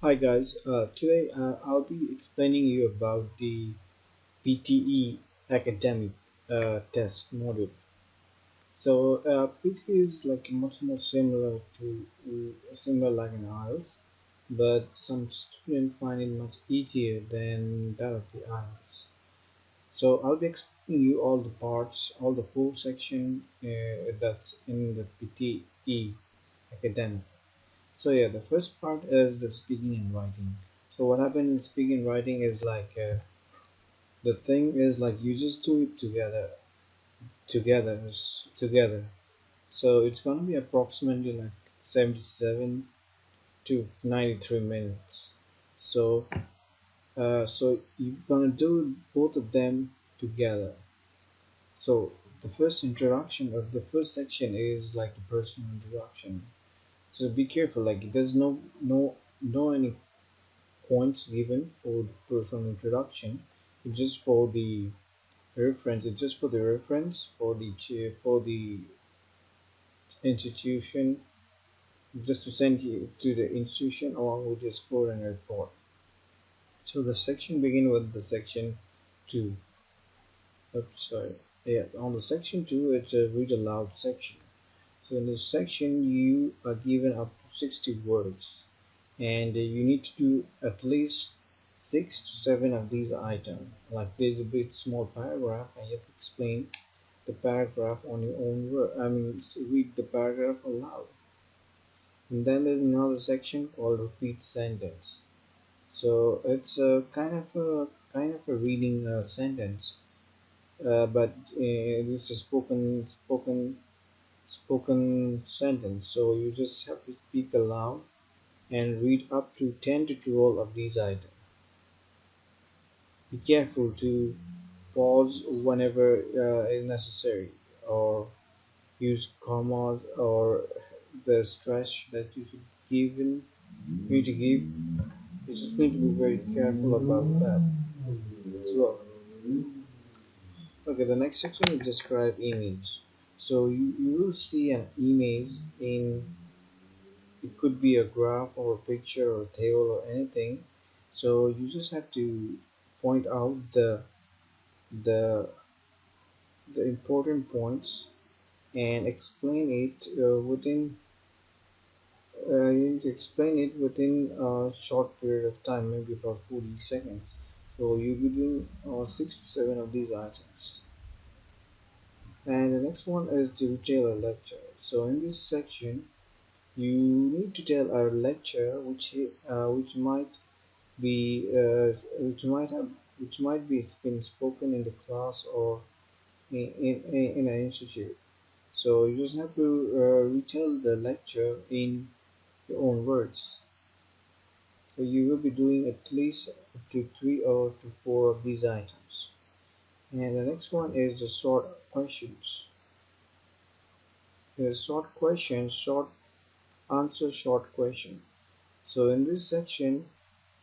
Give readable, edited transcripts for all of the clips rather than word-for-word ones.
Hi guys, today I'll be explaining you about the PTE academic test module. So PTE is like much more similar to similar like an IELTS, but some students find it much easier than that of the IELTS. So I'll be explaining you all the parts, all the full section that's in the PTE academic. So yeah, the first part is the speaking and writing. So what happened in speaking and writing is like the thing is like you just do it together. So it's gonna be approximately like 77 to 93 minutes. So so you're gonna do both of them together. So the first introduction of the first section is like the personal introduction. So be careful, like there's no any points given for the personal introduction. It's just for the reference. It's just for the reference for the institution, just to send you to the institution along with your score and report. So the section begin with the section two. Oops, sorry. Yeah, on the section two, it's a read aloud section. So in this section, you are given up to 60 words, and you need to do at least 6 to 7 of these items. Like there's a bit small paragraph, and you have to explain the paragraph on your own word. I mean, read the paragraph aloud. And then there's another section called repeat sentence. So it's a kind of a reading sentence, but this is spoken sentence. So you just have to speak aloud and read up to 10 to 12 of these items. Be careful to pause whenever is necessary, or use commas or the stretch that you should need to give. You just need to be very careful about that as well. Okay, the next section will describe image. So you will see an image in, it could be a graph or a picture or a table or anything. So you just have to point out the the important points and explain it you need to explain it within a short period of time, maybe about 40 seconds. So you'll be doing 6 to 7 of these items. And the next one is to tell a lecture. So in this section, you need to tell a lecture which might be which might be been spoken in the class or in an institute. So you just have to retell the lecture in your own words. So you will be doing at least up to 3 or 4 of these items. And the next one is the short questions. The short question, short answer, short question. So in this section,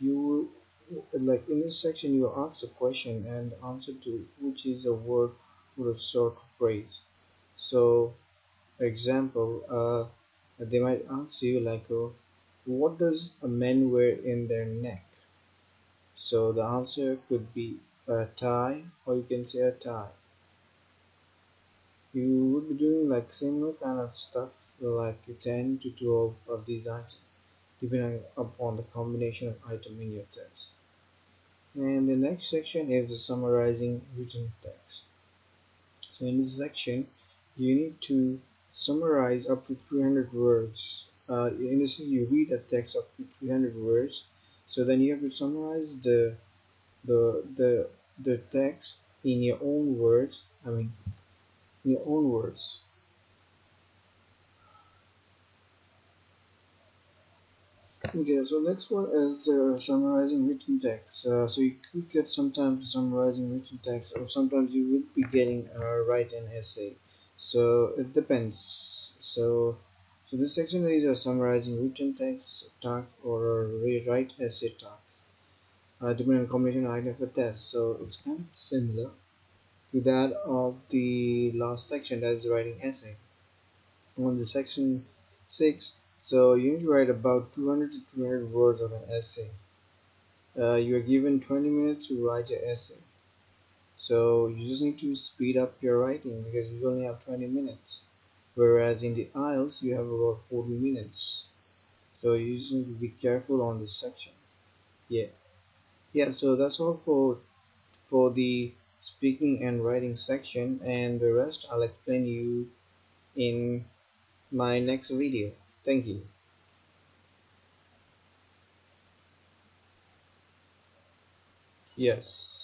you you ask a question and answer to which is a word with a short phrase. So for example, they might ask you like, what does a man wear in their neck? So the answer could be a tie, or you can say a tie. You would be doing like similar kind of stuff, like 10 to 12 of these items, depending upon the combination of item in your text. And the next section is the summarizing written text. So in this section, you need to summarize up to 300 words. In this, you read a text up to 300 words. So then you have to summarize the the the text in your own words. I mean, in your own words. Okay, so next one is the summarizing written text. So you could get sometimes summarizing written text, or sometimes you would be getting write an essay. So it depends. So this section is a summarizing written text task or a rewrite essay task, depending on combination item for test. So it's kind of similar to that of the last section, that is writing essay. On the section 6, So you need to write about 200 to 300 words of an essay. You are given 20 minutes to write your essay. So you just need to speed up your writing because you only have 20 minutes. Whereas in the IELTS you have about 40 minutes. So you just need to be careful on this section. Yeah. Yeah, so that's all for the speaking and writing section, and the rest I'll explain you in my next video. Thank you. Yes.